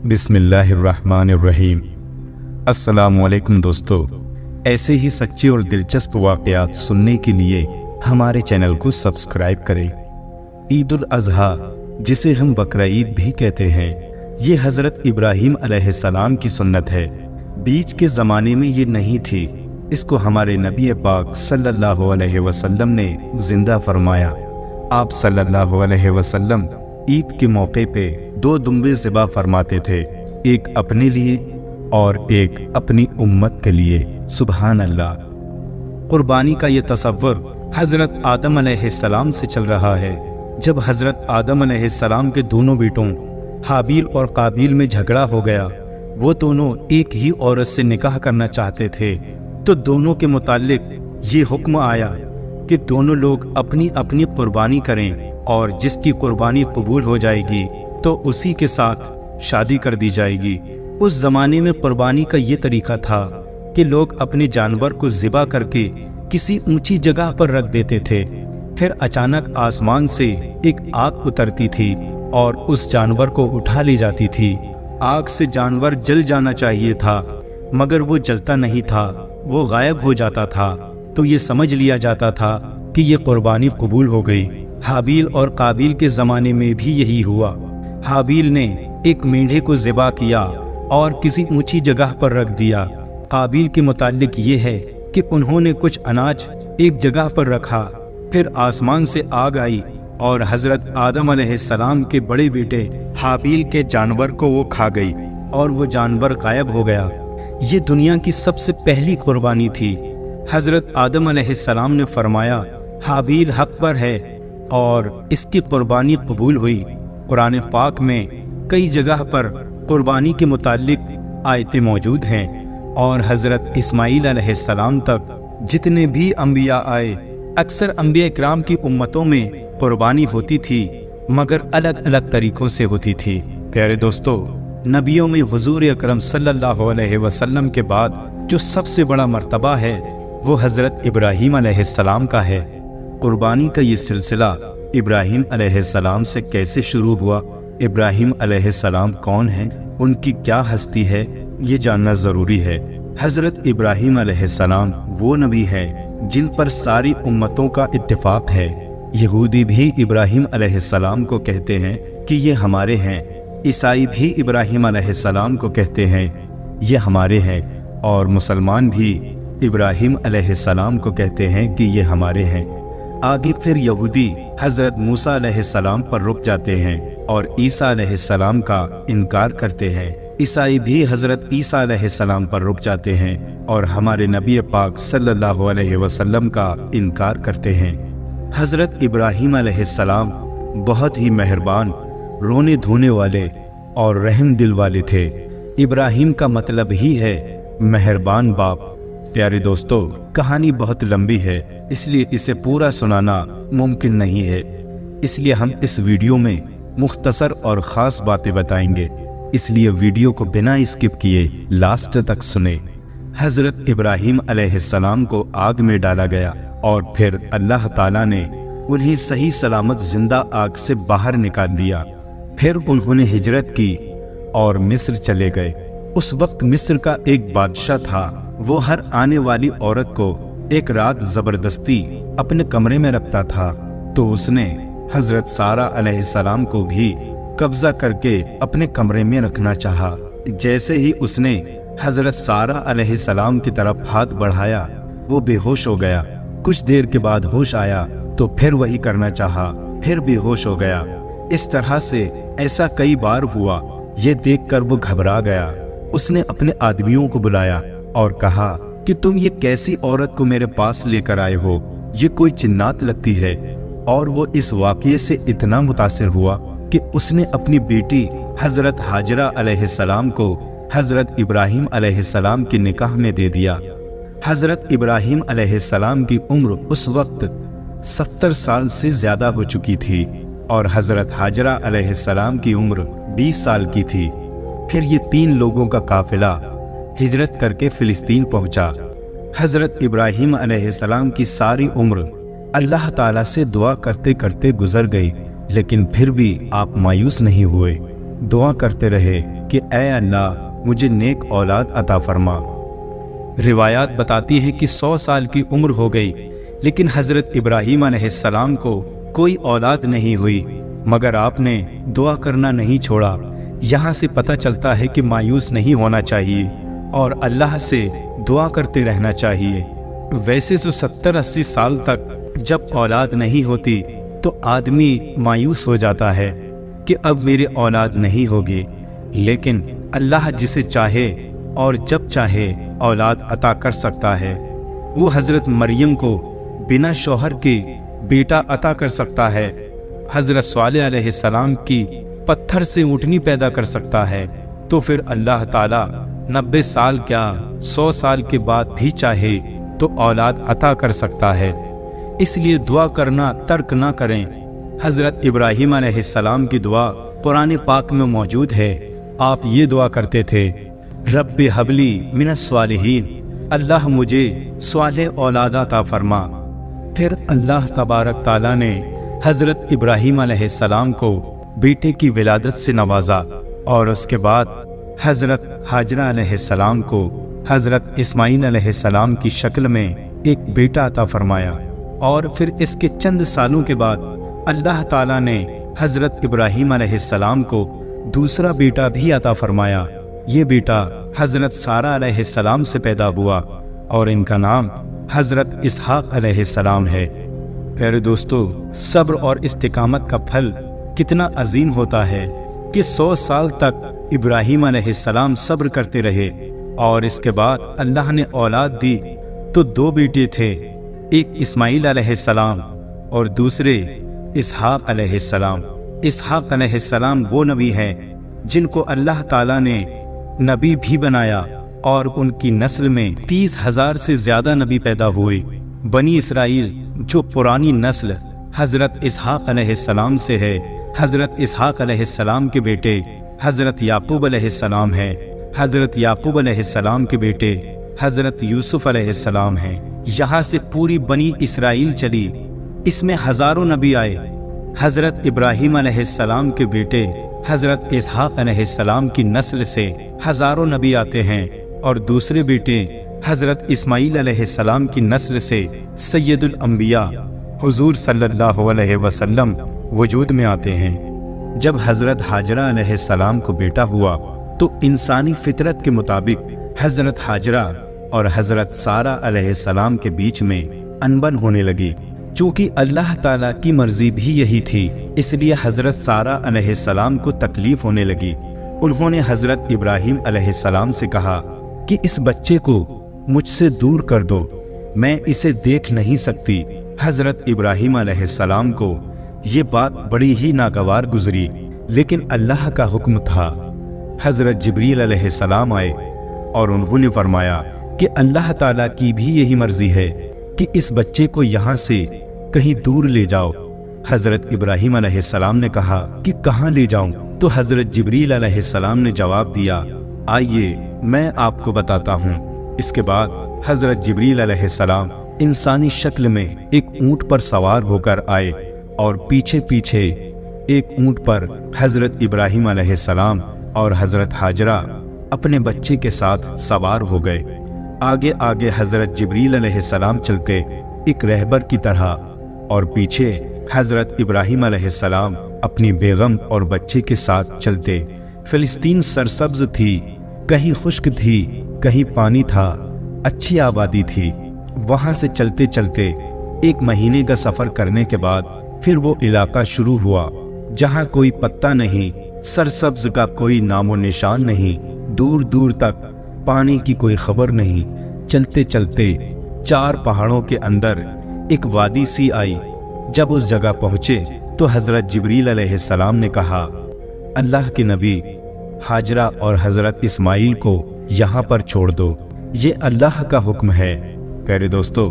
बिस्मिल्लाहिर्रहमानिर्रहीम। अस्सलामुअलैकुम दोस्तों, ऐसे ही सच्चे और दिलचस्प वाक़यात सुनने के लिए हमारे चैनल को सब्सक्राइब करें। ईद उल अज़हा, जिसे हम बकरा ईद भी कहते हैं, ये हज़रत इब्राहीम अलैहिस्सलाम की सुन्नत है। बीच के ज़माने में ये नहीं थी। इसको हमारे नबी पाक सल्लल्लाहु अलैहि वसल्लम ने ज़िंदा फरमाया। आप सल्लल्लाहु अलैहि वसल्लम ईद के मौके पे 2 दुम्बे ज़िबा फरमाते थे, एक अपने लिए और एक अपनी उम्मत के लिए। सुभान अल्लाह। कुर्बानी का ये तसव्वुर हज़रत आदम अलैहिस्सलाम से चल रहा है। जब हज़रत आदम अलैहिस्सलाम के दोनों बेटों हाबील और काबील में झगड़ा हो गया, वो दोनों एक ही औरत से निकाह करना चाहते थे, तो दोनों के मुताल्लिक ये हुक्म आया कि दोनों लोग अपनी अपनी कुर्बानी करें और जिसकी कुर्बानी कबूल हो जाएगी तो उसी के साथ शादी कर दी जाएगी। उस ज़माने में कुर्बानी का ये तरीका था कि लोग अपने जानवर को ज़िबा करके किसी ऊंची जगह पर रख देते थे। फिर अचानक आसमान से एक आग उतरती थी और उस जानवर को उठा ली जाती थी। आग से जानवर जल जाना चाहिए था, मगर वो जलता नहीं था, वो गायब हो जाता था। तो ये समझ लिया जाता था कि ये कुर्बानी कबूल हो गई। हाबील और काबील के ज़माने में भी यही हुआ। हाबील ने एक मेंढे को ज़िबा किया और किसी ऊंची जगह पर रख दिया। काबील के मुताल्लिक ये है कि उन्होंने कुछ अनाज एक जगह पर रखा, फिर आसमान से आग आई और हज़रत आदम अलैहिस्सलाम के बड़े बेटे हाबील के जानवर को वो खा गई और वो जानवर गायब हो गया। ये दुनिया की सबसे पहली कुर्बानी थी। हज़रत आदम अलैहिस्सलाम ने फरमाया, हाबील हक पर है और इसकी कुर्बानी कबूल हुई। कुरान पाक में कई जगह पर कुर्बानी के मुताल्लिक आयतें मौजूद हैं और हज़रत इस्माईल अलैहिस्सलाम तक जितने भी अंबिया आए, अक्सर अंबिया इकराम की उम्मतों में कुर्बानी होती थी, मगर अलग अलग तरीक़ों से होती थी। प्यारे दोस्तों, नबियों में हुज़ूर अकरम सल्लल्लाहु अलैहि वसल्लम के बाद जो सबसे बड़ा मर्तबा है वो हज़रत इब्राहीम अलैहिस्सलाम का है। कुर्बानी का ये सिलसिला इब्राहीम अलैहिस्सलाम से कैसे शुरू हुआ, इब्राहीम अलैहिस्सलाम कौन हैं, उनकी क्या हस्ती है, ये जानना ज़रूरी है। हज़रत इब्राहीम अलैहिस्सलाम वो नबी हैं जिन पर सारी उम्मतों का इत्तिफाक है। यहूदी भी इब्राहीम अलैहिस्सलाम को कहते हैं कि ये हमारे हैं, ईसाई भी इब्राहीम अलैहिस्सलाम को कहते हैं ये हमारे हैं, और मुसलमान भी इब्राहीम अलैहिस्सलाम को कहते हैं कि ये हमारे हैं। आगे फिर यहूदी हज़रत मूसा अलैहिस्सलाम पर रुक जाते हैं और ईसा अलैहिस्सलाम का इनकार करते हैं। ईसाई भी हज़रत ईसा अलैहिस्सलाम पर रुक जाते हैं और हमारे नबी पाक सल्लल्लाहु अलैहि वसल्लम का इनकार करते हैं। हज़रत इब्राहीम अलैहिस्सलाम बहुत ही मेहरबान, रोने धोने वाले और रहम दिल वाले थे। इब्राहीम का मतलब ही है मेहरबान बाप। प्यारे दोस्तों, कहानी बहुत लंबी है, इसलिए इसे पूरा सुनाना मुमकिन नहीं है। इसलिए हम इस वीडियो में मुख्तसर और ख़ास बातें बताएंगे, इसलिए वीडियो को बिना स्किप किए लास्ट तक सुने। हज़रत इब्राहीम अलैहिस्सलाम को आग में डाला गया और फिर अल्लाह ताला ने उन्हें सही सलामत जिंदा आग से बाहर निकाल दिया। फिर उन्होंने हिजरत की और मिस्र चले गए। उस वक्त मिस्र का एक बादशाह था। वो हर आने वाली औरत को एक रात जबरदस्ती अपने कमरे में रखता था। तो उसने हज़रत सारा अलैहिस्सलाम को भी कब्जा करके अपने कमरे में रखना चाहा। जैसे ही उसने हज़रत सारा अलैहिस्सलाम की तरफ हाथ बढ़ाया, वो बेहोश हो गया। कुछ देर के बाद होश आया तो फिर वही करना चाहा, फिर बेहोश हो गया। इस तरह से ऐसा कई बार हुआ। ये देखकर वो घबरा गया। उसने अपने आदमियों को बुलाया और कहा कि तुम ये कैसी औरत को मेरे पास लेकर आए हो, ये कोई जिन्नात लगती है। और वो इस वाक़ये से इतना मुतासिर हुआ कि उसने अपनी बेटी हज़रत हाजरा अलैहिस्सलाम को हज़रत इब्राहीम अलैहिस्सलाम के निकाह में दे दिया। हज़रत इब्राहीम अलैहिस्सलाम की उम्र उस वक्त 70 साल से ज़्यादा हो चुकी थी और हज़रत हाजरा अलैहिस्सलाम की उम्र 20 साल की थी। फिर ये 3 लोगों का काफिला हिजरत करके फ़िलिस्तीन पहुंचा। हज़रत इब्राहीम अलैहिस्सलाम की सारी उम्र अल्लाह ताला से दुआ करते करते गुजर गई, लेकिन फिर भी आप मायूस नहीं हुए। दुआ करते रहे کہ اے اللہ مجھے نیک اولاد عطا فرما۔ روایات بتاتی ہے کہ 100 سال کی عمر ہو گئی لیکن حضرت ابراہیم علیہ السلام کو کوئی اولاد نہیں ہوئی، مگر آپ نے دعا کرنا نہیں چھوڑا۔ یہاں سے پتہ چلتا ہے کہ مایوس نہیں ہونا چاہیے اور اللہ سے دعا کرتے رہنا چاہیے۔ ویسے تو 70-80 سال تک جب اولاد نہیں ہوتی تو آدمی مایوس ہو جاتا ہے کہ اب میرے اولاد نہیں ہوگی، لیکن اللہ جسے چاہے اور جب چاہے اولاد عطا کر سکتا ہے۔ وہ حضرت مریم کو بنا شوہر کے بیٹا عطا کر سکتا ہے، حضرت صالح علیہ السلام کی پتھر سے اونٹنی پیدا کر سکتا ہے، تو پھر اللہ تعالیٰ 90 سال کیا 100 سال کے بعد بھی چاہے تو اولاد عطا کر سکتا ہے۔ اس لیے دعا کرنا ترک نہ کریں۔ حضرت ابراہیم علیہ السلام کی دعا قرآن پاک میں موجود ہے۔ آپ یہ دعا کرتے تھے، رب حبلی من الصالحین، اللہ مجھے صالح اولاد عطا فرما۔ پھر اللہ تبارک تعالیٰ نے حضرت ابراہیم علیہ السلام کو بیٹے کی ولادت سے نوازا، اور اس کے بعد حضرت ہاجرہ علیہ السلام کو حضرت اسماعیل علیہ السلام کی شکل میں ایک بیٹا عطا فرمایا، اور پھر اس کے چند سالوں کے بعد اللہ تعالیٰ نے حضرت ابراہیم علیہ السلام کو دوسرا بیٹا بھی عطا فرمایا۔ یہ بیٹا حضرت سارہ علیہ السلام سے پیدا ہوا اور ان کا نام حضرت اسحاق علیہ السلام ہے۔ پیارے دوستو، صبر اور استقامت کا پھل کتنا عظیم ہوتا ہے کہ 100 سال تک ابراہیم علیہ السلام صبر کرتے رہے، اور اس کے بعد اللہ نے اولاد دی تو 2 بیٹے تھے، ایک اسماعیل علیہ السلام اور دوسرے اسحاق علیہ السلام۔ اسحاق علیہ السلام وہ نبی ہیں جن کو اللہ تعالیٰ نے نبی بھی بنایا، اور ان کی نسل میں 30,000 سے زیادہ نبی پیدا ہوئے۔ بنی اسرائیل جو پرانی نسل حضرت اسحاق علیہ السلام سے ہے، حضرت اسحاق علیہ السلام کے بیٹے حضرت یعقوب علیہ السلام ہیں، حضرت یعقوب علیہ السلام کے بیٹے حضرت یوسف علیہ السلام ہیں۔ یہاں سے پوری بنی اسرائیل چلی، اس میں ہزاروں نبی آئے۔ حضرت ابراہیم علیہ السلام کے بیٹے حضرت اسحاق علیہ السلام کی نسل سے ہزاروں نبی آتے ہیں، اور دوسرے بیٹے حضرت اسماعیل علیہ السلام کی نسل سے سید الانبیاء حضور صلی اللہ علیہ وسلم وجود میں آتے ہیں۔ جب حضرت ہاجرہ علیہ السلام کو بیٹا ہوا تو انسانی فطرت کے مطابق حضرت ہاجرہ اور حضرت سارہ علیہ السلام کے بیچ میں انبن ہونے لگی۔ چونکہ اللہ تعالیٰ کی مرضی بھی یہی تھی، اس لیے حضرت سارہ علیہ السلام کو تکلیف ہونے لگی۔ انہوں نے حضرت ابراہیم علیہ السلام سے کہا کہ اس بچے کو مجھ سے دور کر دو، میں اسے دیکھ نہیں سکتی۔ حضرت ابراہیم علیہ السلام کو یہ بات بڑی ہی ناگوار گزری، لیکن اللہ کا حکم تھا۔ حضرت جبریل علیہ السلام آئے اور انہوں نے فرمایا کہ اللہ تعالیٰ کی بھی یہی مرضی ہے کہ اس بچے کو یہاں سے کہیں دور لے جاؤ۔ حضرت ابراہیم علیہ السلام نے کہا کہ کہاں لے جاؤں؟ تو حضرت جبریل علیہ السلام نے جواب دیا، آئیے میں آپ کو بتاتا ہوں۔ اس کے بعد حضرت جبریل علیہ السلام انسانی شکل میں ایک اونٹ پر سوار ہو کر آئے، اور پیچھے پیچھے ایک اونٹ پر حضرت ابراہیم علیہ السلام اور حضرت ہاجرہ اپنے بچے کے ساتھ سوار ہو گئے۔ آگے آگے حضرت جبریل علیہ السلام چلتے ایک رہبر کی طرح، اور پیچھے حضرت ابراہیم علیہ السلام اپنی بیگم اور بچے کے ساتھ چلتے۔ فلسطین سرسبز تھی، کہیں خشک تھی، کہیں پانی تھا، اچھی آبادی تھی۔ وہاں سے چلتے چلتے 1 مہینے کا سفر کرنے کے بعد پھر وہ علاقہ شروع ہوا جہاں کوئی پتہ نہیں، سرسبز کا کوئی نام و نشان نہیں، دور دور تک پانی کی کوئی خبر نہیں۔ چلتے چلتے 4 پہاڑوں کے اندر ایک وادی سی آئی۔ جب اس جگہ پہنچے تو حضرت جبریل علیہ السلام نے کہا، اللہ کے نبی ہاجرہ اور حضرت اسماعیل کو یہاں پر چھوڑ دو، یہ اللہ کا حکم ہے۔ پیارے دوستو،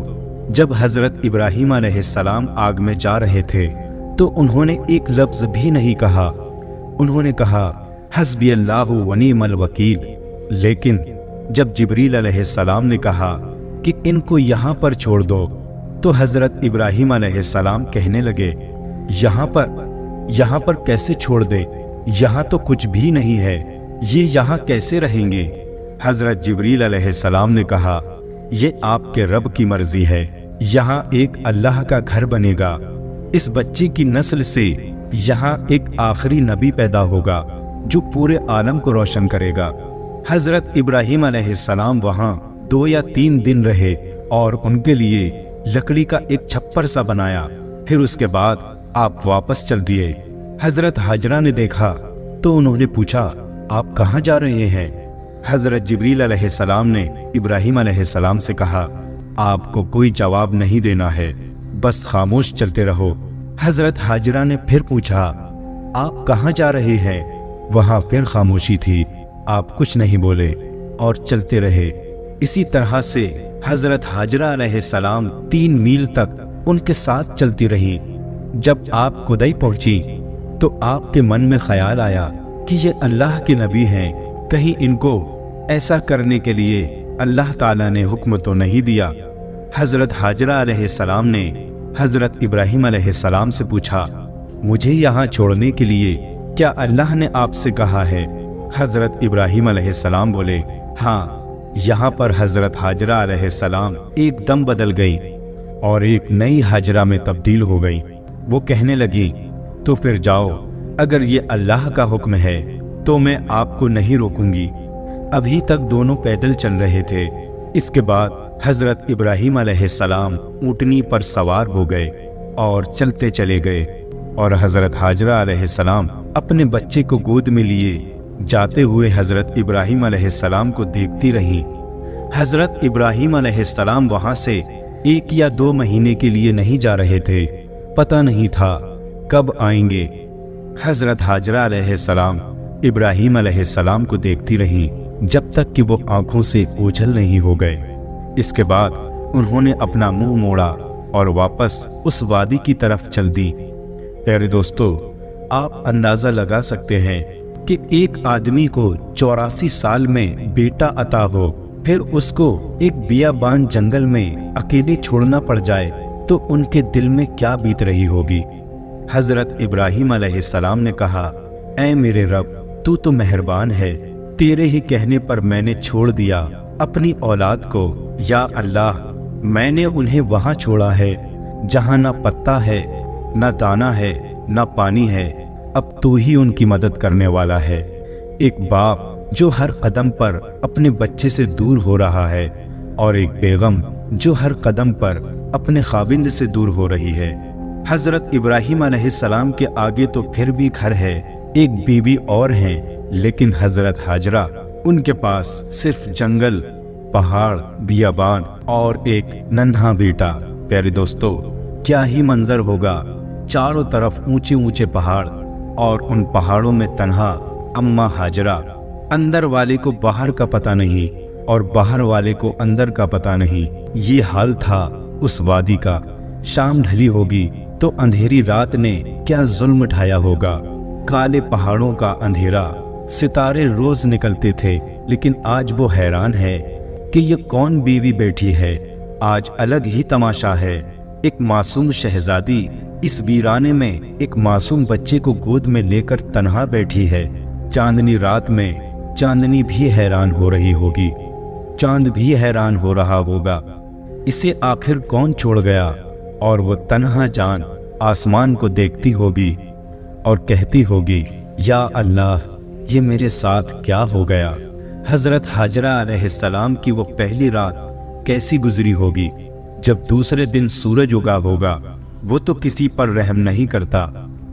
جب حضرت ابراہیم علیہ السلام آگ میں جا رہے تھے تو انہوں نے ایک لفظ بھی نہیں کہا۔ انہوں نے کہا حسبی اللہ و نعم الوکیل۔ لیکن جب جبریل علیہ السلام نے کہا کہ ان کو یہاں پر چھوڑ دو تو حضرت ابراہیم علیہ السلام کہنے لگے، یہاں پر کیسے چھوڑ دے؟ یہاں تو کچھ بھی نہیں ہے، یہ یہاں کیسے رہیں گے؟ حضرت جبریل علیہ السلام نے کہا یہ آپ کے رب کی مرضی ہے، یہاں ایک اللہ کا گھر بنے گا، اس بچے کی نسل سے یہاں ایک آخری نبی پیدا ہوگا جو پورے عالم کو روشن کرے گا۔ حضرت ابراہیم علیہ السلام وہاں 2 یا 3 دن رہے اور ان کے لیے لکڑی کا ایک چھپر سا بنایا، پھر اس کے بعد آپ واپس چل دیے۔ حضرت ہاجرہ نے دیکھا تو انہوں نے پوچھا آپ کہاں جا رہے ہیں؟ حضرت جبریل علیہ السلام نے ابراہیم علیہ السلام سے کہا آپ کو کوئی جواب نہیں دینا ہے، بس خاموش چلتے رہو۔ حضرت ہاجرہ نے پھر پوچھا آپ کہاں جا رہے ہیں؟ وہاں پھر خاموشی تھی، آپ کچھ نہیں بولے اور چلتے رہے۔ اسی طرح سے حضرت ہاجرہ علیہ السلام 3 میل تک ان کے ساتھ چلتی رہی۔ جب آپ قدی پہنچی تو آپ کے من میں خیال آیا کہ یہ اللہ کے نبی ہیں، کہیں ان کو ایسا کرنے کے لیے اللہ تعالیٰ نے حکم تو نہیں دیا۔ حضرت ہاجرہ علیہ السلام نے حضرت ابراہیم علیہ السلام سے پوچھا مجھے یہاں چھوڑنے کے لیے کیا اللہ نے آپ سے کہا ہے؟ حضرت ابراہیم علیہ السلام بولے ہاں۔ یہاں پر حضرت ہاجرہ علیہ السلام ایک دم بدل گئی اور ایک نئی ہاجرہ میں تبدیل ہو گئی۔ وہ کہنے لگی تو پھر جاؤ، اگر یہ اللہ کا حکم ہے تو میں آپ کو نہیں روکوں گی۔ ابھی تک دونوں پیدل چل رہے تھے، اس کے بعد حضرت ابراہیم علیہ السلام اونٹنی پر سوار ہو گئے اور چلتے چلے گئے، اور حضرت ہاجرہ علیہ السلام اپنے بچے کو گود میں لیے جاتے ہوئے حضرت ابراہیم علیہ السلام کو دیکھتی رہی۔ حضرت ابراہیم علیہ السلام وہاں سے 1 یا 2 مہینے کے لیے نہیں جا رہے تھے، پتہ نہیں تھا کب آئیں گے۔ حضرت ہاجرہ علیہ السلام ابراہیم علیہ السلام کو دیکھتی رہی جب تک کہ وہ آنکھوں سے اوجھل نہیں ہو گئے۔ اس کے بعد انہوں نے اپنا منہ موڑا اور واپس اس وادی کی طرف چل دی۔ پیارے دوستو، آپ اندازہ لگا سکتے ہیں کہ ایک آدمی کو 84 سال میں بیٹا عطا ہو، پھر اس کو ایک بیابان جنگل میں اکیلے چھوڑنا پڑ جائے تو ان کے دل میں کیا بیت رہی ہوگی۔ حضرت ابراہیم علیہ السلام نے کہا اے میرے رب، تو مہربان ہے، تیرے ہی کہنے پر میں نے چھوڑ دیا اپنی اولاد کو۔ یا اللہ، میں نے انہیں وہاں چھوڑا ہے جہاں نہ پتا ہے، نہ دانا ہے، نہ پانی ہے، اب تو ہی ان کی مدد کرنے والا ہے۔ ایک باپ جو ہر قدم پر اپنے بچے سے دور ہو رہا ہے، اور ایک بیگم جو ہر قدم پر اپنے خاوند سے دور ہو رہی ہے۔ حضرت ابراہیم علیہ السلام کے آگے تو پھر بھی گھر ہے، ایک بیوی اور ہیں، لیکن حضرت ہاجرہ ان کے پاس صرف جنگل، پہاڑ، بیابان اور ایک ننھا بیٹا۔ پیارے دوستو، کیا ہی منظر ہوگا، چاروں طرف اونچے اونچے پہاڑ اور ان پہاڑوں میں تنہا اماں ہاجرہ۔ اندر والے کو باہر کا پتہ نہیں اور باہر والے کو اندر کا پتہ نہیں۔ یہ حال تھا اس وادی کا۔ شام ڈھلی ہوگی تو اندھیری رات نے کیا ظلم ڈھایا ہوگا۔ کالے پہاڑوں کا اندھیرا، ستارے روز نکلتے تھے، لیکن آج وہ حیران ہے کہ یہ کون بیوی بیٹھی ہے۔ آج الگ ہی تماشا ہے۔ ایک معصوم شہزادی اس ویرانے میں ایک معصوم بچے کو گود میں لے کر تنہا بیٹھی ہے۔ چاندنی رات میں چاندنی بھی حیران ہو رہی ہوگی، چاند بھی حیران ہو رہا ہوگا، اسے آخر کون چھوڑ گیا؟ اور وہ تنہا جان آسمان کو دیکھتی ہوگی اور کہتی ہوگی یا اللہ، یہ میرے ساتھ کیا ہو گیا؟ حضرت ہاجرہ علیہ السلام کی وہ پہلی رات کیسی گزری ہوگی؟ جب دوسرے دن سورج اگا ہوگا، وہ تو کسی پر رحم نہیں کرتا،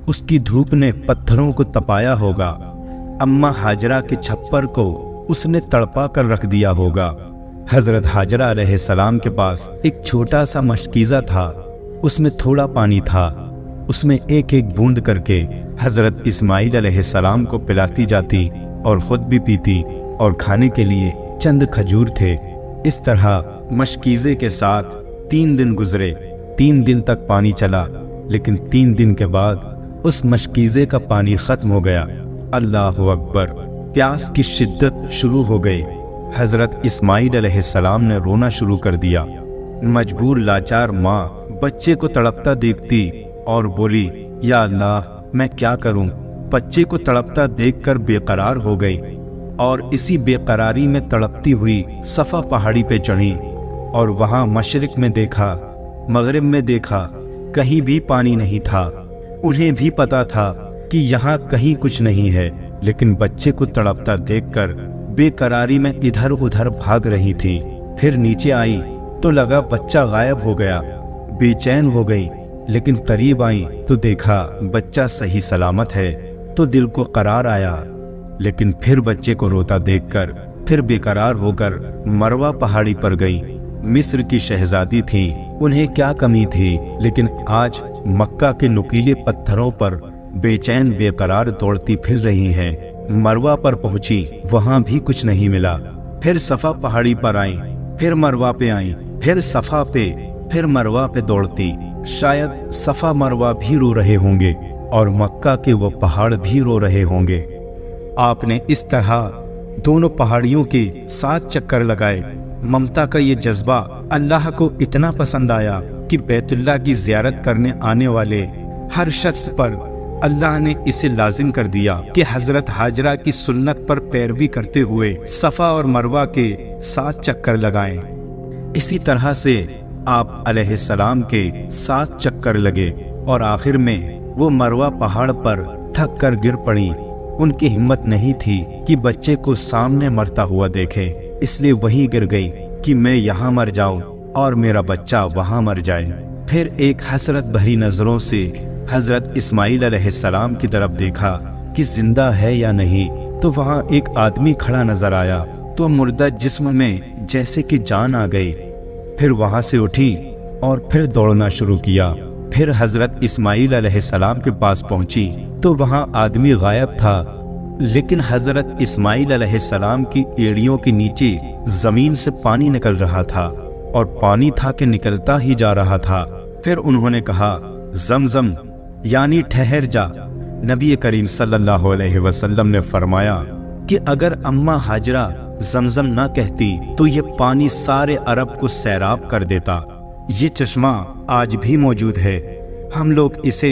اس کی دھوپ نے پتھروں کو تپایا ہوگا۔ اماں ہاجرہ کے چھپر کو اس نے تڑپا کر رکھ دیا ہوگا۔ حضرت ہاجرہ علیہ السلام کے پاس ایک چھوٹا سا مشکیزہ تھا، اس میں تھوڑا پانی تھا، اس میں ایک ایک بوند کر کے حضرت اسماعیل علیہ السلام کو پلاتی جاتی اور خود بھی پیتی، اور کھانے کے لیے چند کھجور تھے۔ اس طرح مشکیزے کے ساتھ 3 دن گزرے۔ 3 دن تک پانی چلا، لیکن 3 دن کے بعد اس مشکیزے کا پانی ختم ہو گیا۔ اللہ اکبر! پیاس کی شدت شروع ہو گئی۔ حضرت اسماعیل علیہ السلام نے رونا شروع کر دیا۔ مجبور لاچار ماں بچے کو تڑپتا دیکھتی اور بولی یا اللہ، میں کیا کروں؟ بچے کو تڑپتا دیکھ کر بے قرار ہو گئی۔ और इसी बेकरारी में तड़पती हुई सफा पहाड़ी पे चढ़ी और वहां मशरिक में देखा, मगरिब में देखा, कहीं भी पानी नहीं था। उन्हें भी पता था कि यहाँ कहीं कुछ नहीं है, लेकिन बच्चे को तड़पता देखकर बेकरारी में इधर उधर भाग रही थी। फिर नीचे आई तो लगा बच्चा गायब हो गया। बेचैन हो गई, लेकिन करीब आई तो देखा बच्चा सही सलामत है, तो दिल को करार आया। लेकिन फिर बच्चे को रोता देखकर फिर बेकरार होकर मरवा पहाड़ी पर गई। मिस्र की शहजादी थी, उन्हें क्या कमी थी, लेकिन आज मक्का के नुकीले पत्थरों पर बेचैन बेकरार दौड़ती फिर रही हैं। मरवा पर पहुंची, वहां भी कुछ नहीं मिला। फिर सफा पहाड़ी पर आई, फिर मरवा पे आई, फिर सफा पे, फिर मरवा पे दौड़ती। शायद सफा मरवा भी रो रहे होंगे और मक्का के वो पहाड़ भी रो रहे होंगे। आपने इस तरह दोनों पहाड़ियों के 7 चक्कर लगाए। ममता का ये जज्बा अल्लाह को इतना पसंद आया कि बैतुल्लाह की ज़ियारत करने आने वाले हर शख्स पर अल्लाह ने इसे लाजिम कर दिया कि हजरत हाजरा की सुन्नत पर पैरवी करते हुए सफा और मरवा के 7 चक्कर लगाएं। इसी तरह से आप अलैहिस्सलाम के 7 चक्कर लगे और आखिर में वो मरवा पहाड़ पर थक कर गिर पड़ी। उनकी हिम्मत नहीं थी कि बच्चे को सामने मरता हुआ देखे, इसलिए वहीं गिर गई कि मैं यहाँ मर जाऊं और मेरा बच्चा वहाँ मर जाए। फिर एक हसरत भरी नजरों से हजरत इस्माइल अलैहिस्सलाम की तरफ देखा कि जिंदा है या नहीं, तो वहाँ एक आदमी खड़ा नजर आया तो मुर्दा जिस्म में जैसे कि जान आ गई। फिर वहाँ से उठी और फिर दौड़ना शुरू किया। फिर हजरत इस्माइल अलैहिस्सलाम के पास पहुंची तो वहाँ आदमी गायब था, लेकिन हजरत इस्माइल अलैहिस्सलाम की एड़ियों के नीचे जमीन से पानी निकल रहा था और पानी था कि निकलता ही जा रहा था। फिर उन्होंने कहा, ज़मज़म यानी ठहर जा। नबी करीम सल्लल्लाहु अलैहि वसल्लम ने फरमाया कि अगर अम्मा हाजरा ज़मज़म ना कहती तो ये पानी सारे अरब को सैराब कर देता। ये चश्मा आज भी मौजूद है, हम लोग इसे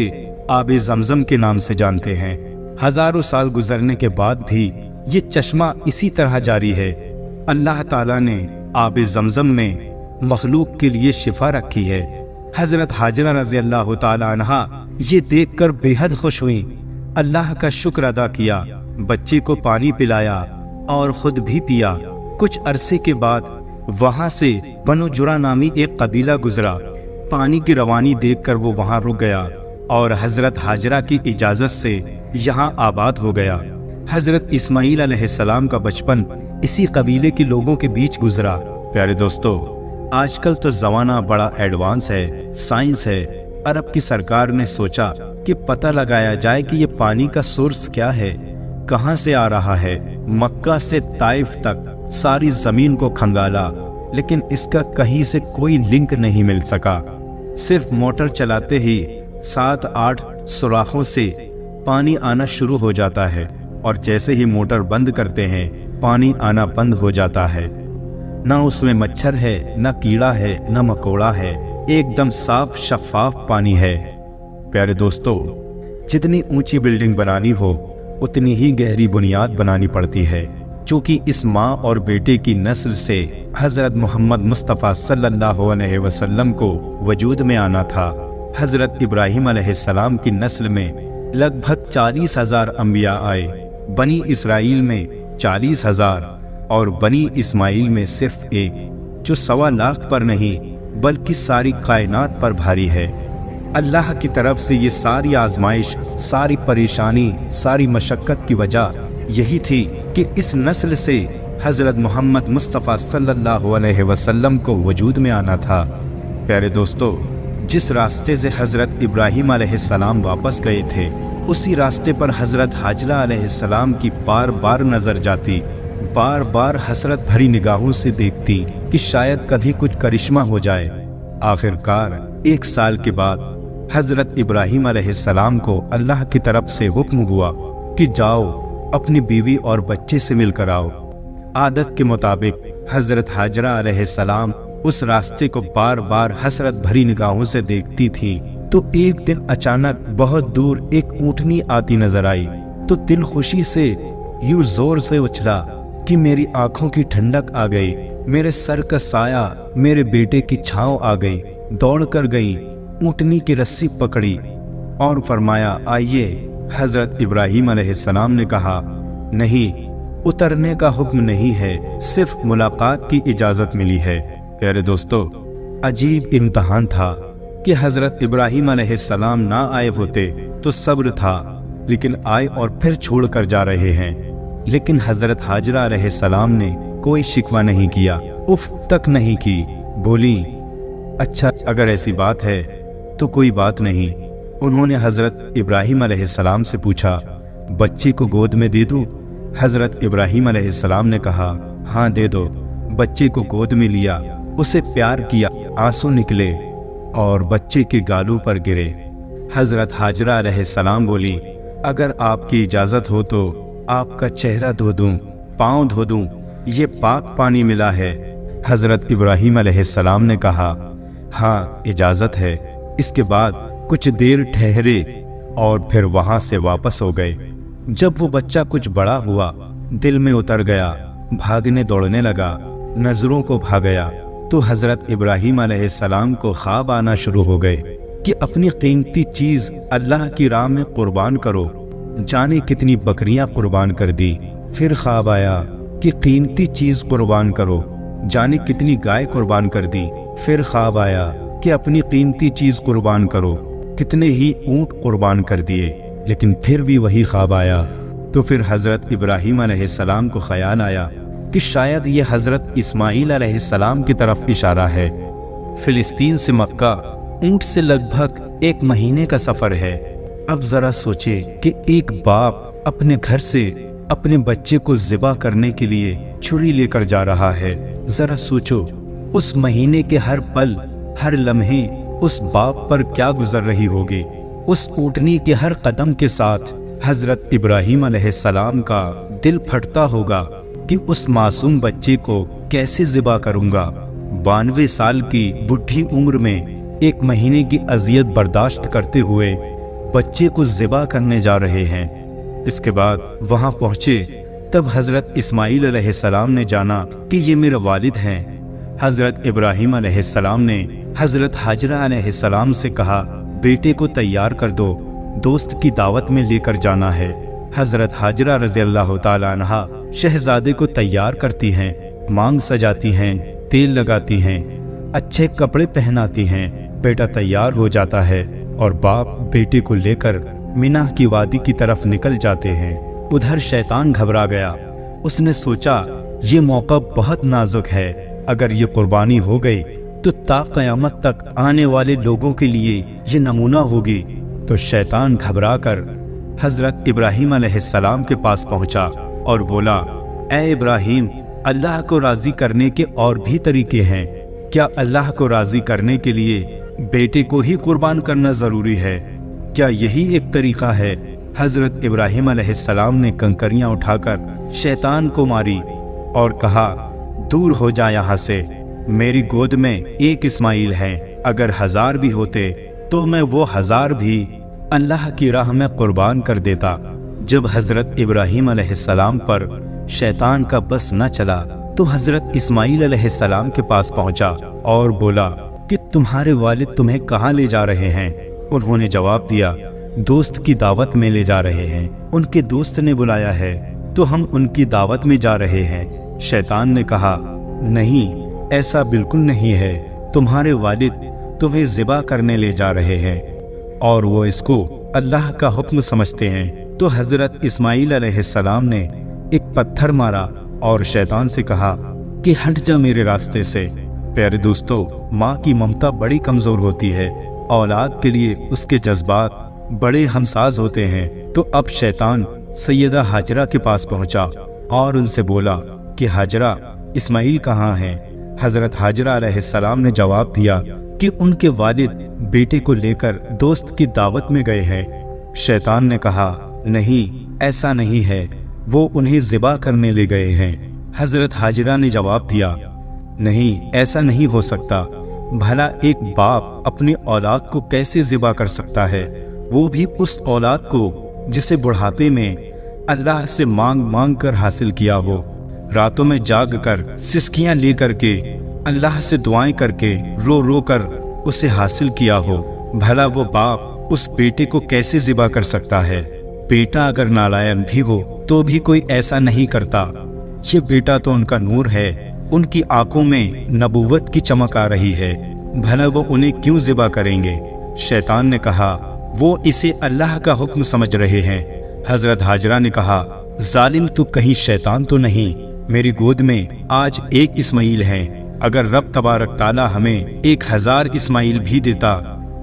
आबे ज़मज़म के नाम से जानते हैं। हजारों साल गुजरने के बाद भी ये चश्मा इसी तरह जारी है। अल्लाह ताला ने आबे ज़मज़म में मखलूक के लिए शिफा रखी है। हजरत हाजरा रज़ी अल्लाह ताला अन्हा ये देखकर बेहद खुश हुई, अल्लाह का शुक्र अदा किया, बच्चे को पानी पिलाया और खुद भी पिया। कुछ अरसे के बाद वहां से बनु जुरा नामी एक कबीला गुजरा। पानी की रवानी देखकर वो वहां रुक गया और हजरत हाजरा की इजाजत से यहाँ आबाद हो गया। हजरत इस्माइल अलैहिस्सलाम का बचपन इसी कबीले के लोगों के बीच गुजरा। प्यारे दोस्तों, आजकल तो ज़माना बड़ा एडवांस है, साइंस है। अरब की सरकार ने सोचा कि पता लगाया जाए कि ये पानी का सोर्स क्या है, कहाँ से आ रहा है। मक्का से ताइफ तक सारी जमीन को खंगाला, लेकिन इसका कहीं से कोई लिंक नहीं मिल सका। सिर्फ मोटर चलाते ही 7-8 सुराखों से पानी आना शुरू हो जाता है और जैसे ही मोटर बंद करते हैं पानी आना बंद हो जाता है। ना उसमें मच्छर है, ना कीड़ा है, ना मकोड़ा है, एकदम साफ शफाफ पानी है। प्यारे दोस्तों, जितनी ऊंची बिल्डिंग बनानी हो उतनी ही गहरी बुनियाद बनानी पड़ती है। चूँकि इस माँ और बेटे की नस्ल से हजरत मोहम्मद मुस्तफ़ा सल्लल्लाहु अलैहि वसल्लम को वजूद में आना था। हजरत इब्राहीम अलैहिस्सलाम की नस्ल में लगभग 40,000 अंबिया आए, बनी इसराइल में 40,000 और बनी इस्माइल में सिर्फ एक, जो 1.25 लाख पर नहीं बल्कि सारी कायनात पर भारी है। अल्लाह की तरफ से ये सारी आजमाइश, सारी परेशानी, सारी मशक्क़त की वजह यही थी कि इस नस्ल से हज़रत मोहम्मद मुस्तफ़ा सल्लल्लाहु अलैहि वसल्लम को वजूद में आना था। प्यारे दोस्तों, जिस रास्ते से हज़रत इब्राहीम अलैहिस्सलाम वापस गए थे, उसी रास्ते पर हज़रत हाजरा अलैहिस्सलाम की बार बार नज़र जाती, बार बार हसरत भरी निगाहों से देखती कि शायद कभी कुछ करिश्मा हो जाए। आखिरकार 1 साल के बाद हज़रत इब्राहीम अलैहिस्सलाम को अल्लाह की तरफ से हुक्म हुआ कि जाओ अपनी बीवी और बच्चे से मिलकर आओ। आदत के मुताबिक हज़रत हाजरा अलैहिस्सलाम उस रास्ते को बार बार हसरत भरी निगाहों से देखती थी। तो एक दिन अचानक बहुत दूर एक ऊँटनी आती नजर आई तो दिल खुशी से यूं जोर से उछला कि मेरी आंखों की ठंडक आ गई, मेरे सर का साया मेरे बेटे की छांव आ गई। दौड़ कर गई, ऊँटनी की रस्सी पकड़ी और फरमाया आइए। हजरत इब्राहीम अलैहिस्सलाम ने कहा नहीं, उतरने का हुक्म नहीं है, सिर्फ मुलाकात की इजाजत मिली है। प्यारे दोस्तों, अजीब इम्तहान था कि हजरत इब्राहीम अलैहिस्सलाम ना आए होते तो सब्र था, लेकिन आए और फिर छोड़ कर जा रहे हैं। लेकिन हजरत हाजरा अलैहिस्सलाम ने कोई शिकवा नहीं किया, उफ तक नहीं की। बोली अच्छा अगर ऐसी बात है तो कोई बात नहीं। उन्होंने हजरत इब्राहीम अलैहिस्सलाम से पूछा बच्चे को गोद में दे दूं? हजरत इब्राहीम अलैहिस्सलाम ने कहा हाँ दे दो। बच्चे को गोद में लिया, उसे प्यार किया, आंसू निकले और बच्चे के गालों पर गिरे। हजरत हाजरा अलैहिस्सलाम बोली अगर आपकी इजाजत हो तो आपका चेहरा धो दूं, पाँव धो दूं, ये पाक पानी मिला है। हजरत इब्राहीम अलैहिस्सलाम ने कहा हाँ इजाजत है। इसके बाद कुछ देर ठहरे और फिर वहां से वापस हो गए। जब वो बच्चा कुछ बड़ा हुआ, दिल में उतर गया, भागने दौड़ने लगा, नजरों को भा गया, तो हजरत इब्राहीम अलैहिस्सलाम को ख्वाब आना शुरू हो गए कि अपनी कीमती चीज अल्लाह की राह में कुर्बान करो। जाने कितनी बकरियां कुर्बान कर दी। फिर ख्वाब आया कि कीमती चीज कुर्बान करो, जाने कितनी गाय कुर्बान कर दी। फिर ख्वाब आया कि अपनी कीमती चीज कुर्बान करो, कितने ही ऊंट कुर्बान कर दिए। लेकिन फिर भी वही ख्वाब आया। तो फिर हजरत इब्राहीम अलैहिस्सलाम को ख्याल आया कि शायद ये हजरत इस्माईल अलैहिस्सलाम की तरफ इशारा है। फिलिस्तीन से मक्का ऊंट से लगभग 1 महीने का सफर है। अब जरा सोचे कि एक बाप अपने घर से अपने बच्चे को ज़िबा करने के लिए छुरी लेकर जा रहा है। जरा सोचो उस महीने के हर पल, हर लम्हे उस बाप पर क्या गुजर रही होगी। उस ऊँटनी के हर कदम के साथ हजरत इब्राहीम अलैहिस्सलाम का दिल फटता होगा कि उस मासूम बच्चे को कैसे ज़िबा करूंगा। 92 साल की बुढ़ी उम्र में 1 महीने की अजियत बर्दाश्त करते हुए बच्चे को ज़िबा करने जा रहे हैं। इसके बाद वहां पहुंचे तब हजरत इस्माईल अलैहिस्सलाम ने जाना कि ये मेरे वालिद हैं। हजरत इब्राहीम अलैहिस्सलाम ने हजरत हाजरा अलैहिस्सलाम से कहा बेटे को तैयार कर दो, दोस्त की दावत में लेकर जाना है। हजरत हाजरा रज़ी अल्लाह ताला अन्हा शहजादे को तैयार करती हैं, मांग सजाती हैं, तेल लगाती हैं, अच्छे कपड़े पहनाती हैं। बेटा तैयार हो जाता है और बाप बेटे को लेकर मिना की वादी की तरफ निकल जाते हैं। उधर शैतान घबरा गया। उसने सोचा ये मौका बहुत नाजुक है, अगर ये कुर्बानी हो गई तो ता क़यामत तक आने वाले लोगों के लिए ये नमूना होगी। तो शैतान घबरा कर हजरत इब्राहीम अलैहिस्सलाम के पास पहुंचा और बोला ए इब्राहीम, अल्लाह को राजी करने के और भी तरीके हैं। क्या अल्लाह को राजी करने के लिए बेटे को ही कुर्बान करना जरूरी है? क्या यही एक तरीका है? हजरत इब्राहीम अलैहिस्सलाम ने कंकरियां उठाकर शैतान को मारी और कहा दूर हो जा यहाँ से, मेरी गोद में एक इस्माईल है, अगर 1000 भी होते तो मैं वो 1000 भी अल्लाह की राह में कुर्बान कर देता। जब हजरत इब्राहीम अलैहिस्सलाम पर शैतान का बस न चला तो हजरत इस्माईल अलैहिस्सलाम के पास पहुंचा और बोला कि तुम्हारे वालिद तुम्हें कहाँ ले जा रहे हैं? उन्होंने जवाब दिया दोस्त की दावत में ले जा रहे हैं, उनके दोस्त ने बुलाया है तो हम उनकी दावत में जा रहे हैं। शैतान ने कहा नहीं, ऐसा बिल्कुल नहीं है, तुम्हारे वालिद तुम्हें ज़िबा करने ले जा रहे हैं और वो इसको अल्लाह का हुक्म समझते हैं। तो हजरत इस्माईल अलैहिस्सलाम ने एक पत्थर मारा और शैतान से कहा कि हट जा मेरे रास्ते से। प्यारे दोस्तों, माँ की ममता बड़ी कमज़ोर होती है, औलाद के लिए उसके जज्बात बड़े हमसाज होते हैं। तो अब शैतान सैयदा हाजरा के पास पहुंचा और उनसे बोला कि हाजरा, इस्माईल कहाँ हैं? हजरत हाजरा अलैहिस्सलाम ने जवाब दिया कि उनके वालिद बेटे को लेकर दोस्त की दावत में गए हैं। शैतान ने कहा नहीं, ऐसा नहीं है, वो उन्हें ज़िबा करने ले गए हैं। हजरत हाजरा ने जवाब दिया नहीं, ऐसा नहीं हो सकता, भला एक बाप अपनी औलाद को कैसे ज़िबा कर सकता है, वो भी उस औलाद को जिसे बुढ़ापे में अल्लाह से मांग मांग कर हासिल किया हो। रातों में जाग कर सिसकियां लेकर के अल्लाह से दुआएं करके रो रो कर उसे हासिल किया हो, भला वो बाप उस बेटे को कैसे ज़िबा कर सकता है? बेटा अगर नालायक भी हो तो भी कोई ऐसा नहीं करता। ये बेटा तो उनका नूर है, उनकी आंखों में नबूवत की चमक आ रही है, भला वो उन्हें क्यों ज़िबा करेंगे? शैतान ने कहा, वो इसे अल्लाह का हुक्म समझ रहे हैं। हजरत हाजरा ने कहा, जालिम तू कहीं शैतान तो नहीं? मेरी गोद में आज एक इस्माइल है, अगर रब तबारक ताला हमें 1000 इस्माइल भी देता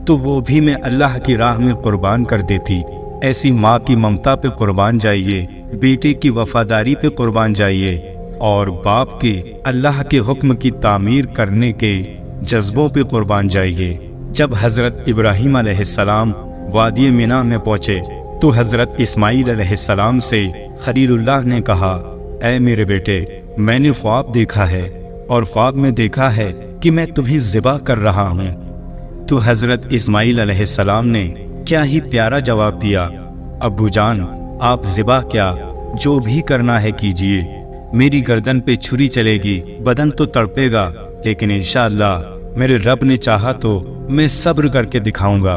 तो वो भी मैं अल्लाह की राह में कुर्बान कर देती। ऐसी माँ की ममता पे कुर्बान जाइए, बेटे की वफादारी पे कुर्बान जाइए और बाप के अल्लाह के हुक्म की तामीर करने के जज्बों पे कुर्बान जाइए। जब हजरत इब्राहीम अलैहिस्सलाम वादी मिना में पहुंचे तो हजरत इस्माइल अलैहिस्सलाम से खलीलुल्लाह ने कहा, ऐ मेरे बेटे, मैंने ख्वाब देखा है और ख्वाब में देखा है कि मैं तुम्हें ज़िबा कर रहा हूँ। तो हजरत इस्माइल अलैहिस्सलाम ने क्या ही प्यारा जवाब दिया, अब्बू जान आप ज़िबा क्या, जो भी करना है कीजिए। मेरी गर्दन पे छुरी चलेगी, बदन तो तड़पेगा, लेकिन इंशाअल्लाह मेरे रब ने चाहा तो मैं सब्र करके दिखाऊंगा।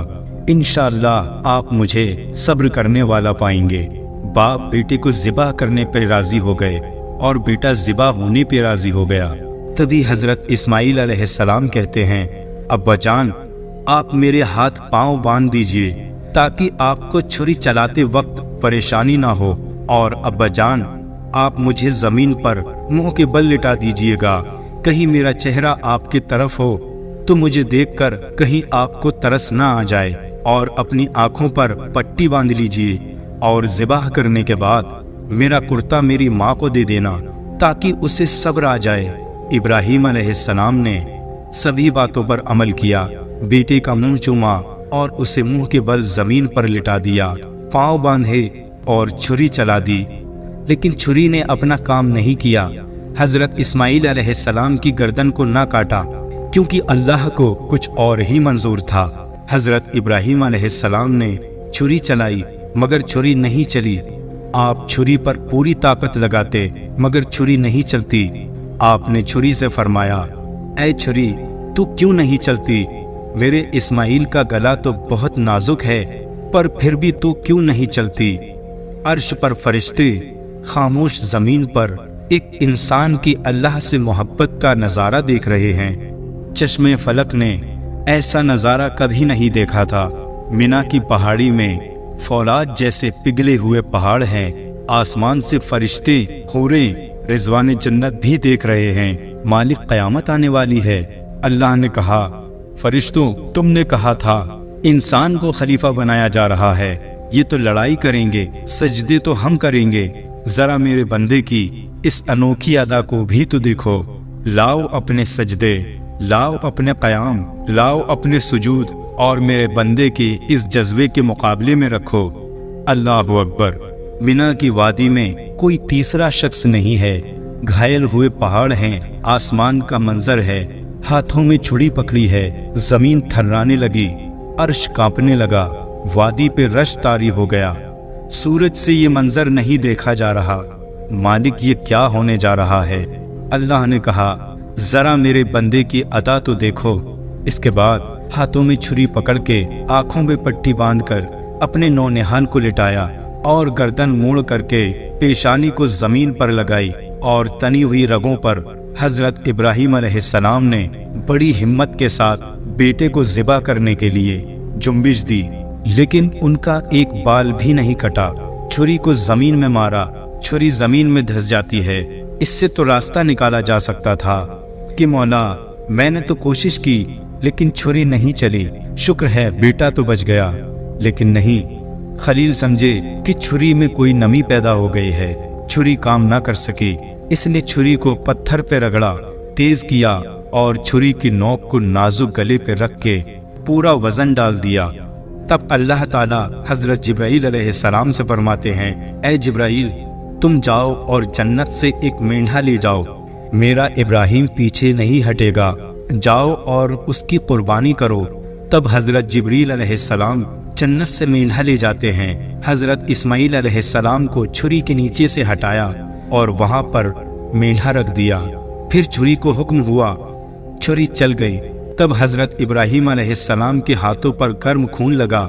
इंशाअल्लाह आप मुझे सब्र करने वाला पाएंगे। बाप बेटे को ज़िबा करने पर राजी हो गए और बेटा ज़िबा होने पर राजी हो गया। तभी हजरत इस्माइल अलैहिस्सलाम कहते हैं, अब्बा जान आप मेरे हाथ पांव बांध दीजिए ताकि आपको छुरी चलाते वक्त परेशानी ना हो, और अब्बा जान आप मुझे जमीन पर मुंह के बल लिटा दीजिएगा, कहीं मेरा चेहरा आपकी तरफ हो तो मुझे देखकर कहीं आपको तरस ना आ जाए, और अपनी आंखों पर पट्टी बांध लीजिए और ज़िबाह करने के बाद मेरा कुर्ता मेरी माँ को दे देना ताकि उसे सब्र आ जाए। इब्राहीम अलैहिस्सलाम ने सभी बातों पर अमल किया, बेटे का मुंह चूमा और उसे मुंह के बल जमीन पर लिटा दिया, पांव बांधे और छुरी चला दी, लेकिन छुरी ने अपना काम नहीं किया। हजरत इस्माइल अलैहिस्सलाम की गर्दन को ना काटा क्योंकि अल्लाह को कुछ और ही मंजूर था। हजरत इब्राहीम अलैहिस्सलाम ने छुरी चलाई मगर छुरी नहीं चली। आप छुरी पर पूरी ताकत लगाते मगर छुरी नहीं चलती। आपने छुरी से फरमाया, ऐ छुरी तू क्यों नहीं चलती? मेरे इस्माइल का गला तो बहुत नाजुक है, पर फिर भी तू क्यों नहीं चलती? अर्श पर फरिश्ते, खामोश जमीन पर एक इंसान की अल्लाह से मोहब्बत का नज़ारा देख रहे हैं। चश्मे फलक ने ऐसा नज़ारा कभी नहीं देखा था। मिना की पहाड़ी में फौलाद जैसे पिघले हुए पहाड़ हैं। आसमान से फरिश्ते हूरे रिजवान जन्नत भी देख रहे हैं। मालिक क़यामत आने वाली है। अल्लाह ने कहा, फरिश्तों तुमने कहा था इंसान को खलीफा बनाया जा रहा है, ये तो लड़ाई करेंगे, सजदे तो हम करेंगे। जरा मेरे बंदे की इस अनोखी अदा को भी तो देखो। लाओ अपने सजदे, लाओ अपने क़याम, लाओ अपने सुजूद और मेरे बंदे के इस जज्बे के मुकाबले में रखो। अल्लाहु अकबर। मिना की वादी में कोई तीसरा शख्स नहीं है। घायल हुए पहाड़ हैं, आसमान का मंजर है, हाथों में छुरी पकड़ी है, जमीन थर्राने लगी, अर्श कांपने लगा, वादी पे रश तारी हो गया। सूरज से ये मंजर नहीं देखा जा रहा। मालिक ये क्या होने जा रहा है? अल्लाह ने कहा, जरा मेरे बंदे की अदा तो देखो। इसके बाद हाथों में छुरी पकड़ के आंखों में पट्टी बांधकर अपने नौनिहाल को लिटाया और गर्दन मोड़ करके पेशानी को जमीन पर लगाई और तनी हुई रगों पर हजरत इब्राहीम अलैहिस्सलाम ने बड़ी हिम्मत के साथ बेटे को ज़िबा करने के लिए जुम्बिश दी, लेकिन उनका एक बाल भी नहीं कटा। छुरी को जमीन में मारा, छुरी जमीन में धंस जाती है। इससे तो रास्ता निकाला जा सकता था कि मौला मैंने तो कोशिश की लेकिन छुरी नहीं चली, शुक्र है बेटा तो बच गया। लेकिन नहीं, खलील समझे कि छुरी में कोई नमी पैदा हो गई है, छुरी काम ना कर सकी, इसलिए छुरी को पत्थर पे रगड़ा, तेज किया और छुरी की नोक को नाजुक गले पे रख के पूरा वजन डाल दिया। तब अल्लाह ताला हजरत जिब्राइल अलैहिस्सलाम से फरमाते हैं, ऐ जिब्राइल तुम जाओ और जन्नत से एक मेंढा ले जाओ, मेरा इब्राहीम पीछे नहीं हटेगा, जाओ और उसकी कुर्बानी करो। तब हजरत जिब्रील अलैहिस्सलाम जन्नत से मेंढा ले जाते हैं। हजरत इस्माइल अलैहिस्सलाम को छुरी के नीचे से हटाया और वहां पर मेढ़ा रख दिया। फिर छुरी को हुक्म हुआ, छुरी चल गई। तब हजरत इब्राहिम अलैहिस्सलाम के हाथों पर गर्म खून लगा।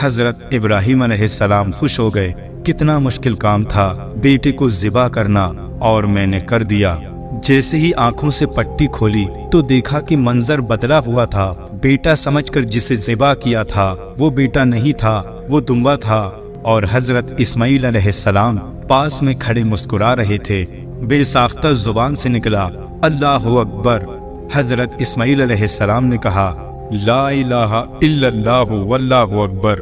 हजरत इब्राहिम अलैहिस्सलाम खुश हो गए। कितना मुश्किल काम था बेटे को ज़िबा करना, और मैंने कर दिया। जैसे ही आंखों से पट्टी खोली तो देखा कि मंजर बदला हुआ था। बेटा समझकर जिसे ज़िबा किया था वो बेटा नहीं था, वो दुम्बा था। और हजरत इस्माइल अलैहिस्सलाम पास में खड़े मुस्कुरा रहे थे। बेसाख्ता जुबान से निकला, अल्लाहु अकबर। हजरत इस्माइल अलैहिस्सलाम ने कहा, ला इलाहा इल्लल्लाहु वल्लाहु अकबर।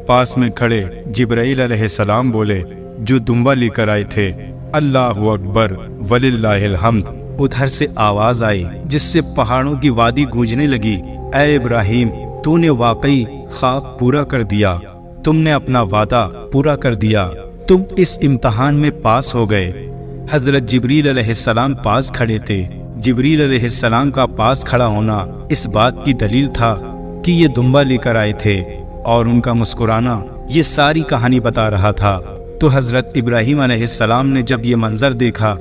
पास में खड़े जिब्राइल अलैहिस्सलाम बोले, जो दुम्बा लेकर आए थे, अल्लाहु अकबर वलिल्लाहिल हम्द। उधर से आवाज आई जिससे पहाड़ों की वादी गूंजने लगी, ऐ इब्राहिम, तूने वाकई ख्वाब पूरा कर दिया, तुमने अपना वादा पूरा कर दिया, तुम इस इम्तिहान में पास हो गए। हजरत जिब्रील अलैहिस्सलाम पास खड़े थे। जिब्रील अलैहिस्सलाम का पास खड़ा होना इस बात की दलील था कि ये दुम्बा लेकर आए थे, और उनका मुस्कुराना ये सारी कहानी बता रहा था। तो हजरत इब्राहिम अलैहिस्सलाम ने जब ये मंजर देखा,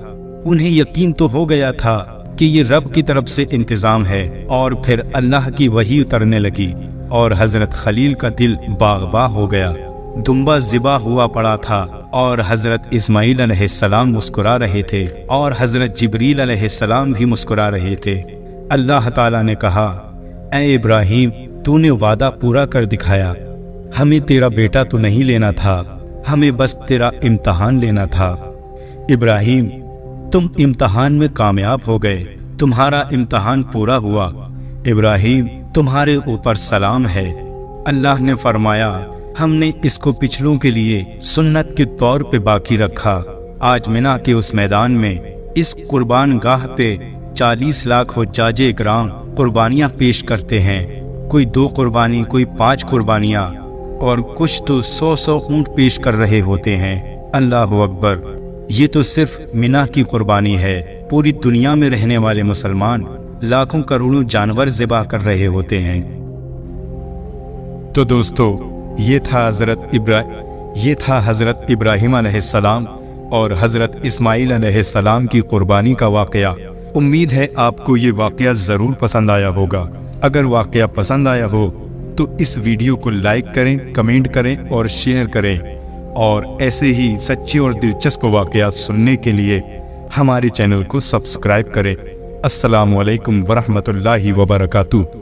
उन्हें यकीन तो हो गया था कि ये रब की तरफ से इंतज़ाम है। और फिर अल्लाह की वही उतरने लगी और हजरत खलील का दिल बाग़बा हो गया। दुम्बा ज़िबा हुआ पड़ा था और हजरत इस्माइल अलैहिस्सलाम मुस्कुरा रहे थे, और हजरत जिब्रील अलैहिस्सलाम भी मुस्कुरा रहे थे। अल्लाह ताला ने कहा, ऐ इब्राहिम, तूने वादा पूरा कर दिखाया। हमें तेरा बेटा तो नहीं लेना था, हमें बस तेरा इम्तिहान लेना था। इब्राहिम, तुम इम्तिहान में कामयाब हो गए, तुम्हारा इम्तिहान पूरा हुआ। इब्राहिम, तुम्हारे ऊपर सलाम है। अल्लाह ने फरमाया, हमने इसको पिछलों के लिए सुन्नत के तौर पे बाकी रखा। आज मिना के उस मैदान में इस कुर्बान गाह पे 40 लाख हुज्जाजे इकराम कुर्बानियाँ पेश करते हैं। कोई 2 कुर्बानी, कोई 5 कुर्बानियाँ, और कुछ तो 100 ऊँट पेश कर रहे होते हैं। अल्लाहु अकबर। ये तो सिर्फ मिना की कुर्बानी है। पूरी दुनिया में रहने वाले मुसलमान लाखों करोड़ों जानवर ज़िबा कर रहे होते हैं। तो दोस्तों, ये था हज़रत इब्राहिम अलैहिस्सलाम और हज़रत इस्माइल अलैहिस्सलाम की कुर्बानी का वाक़या। उम्मीद है आपको ये वाक़या ज़रूर पसंद आया होगा। अगर वाक़या पसंद आया हो तो इस वीडियो को लाइक करें, कमेंट करें और शेयर करें। और ऐसे ही सच्चे और दिलचस्प वाक़यात सुनने के लिए हमारे चैनल को सब्सक्राइब करें। अस्सलामु अलैकुम वरहमतुल्लाहि वबरकातुहू।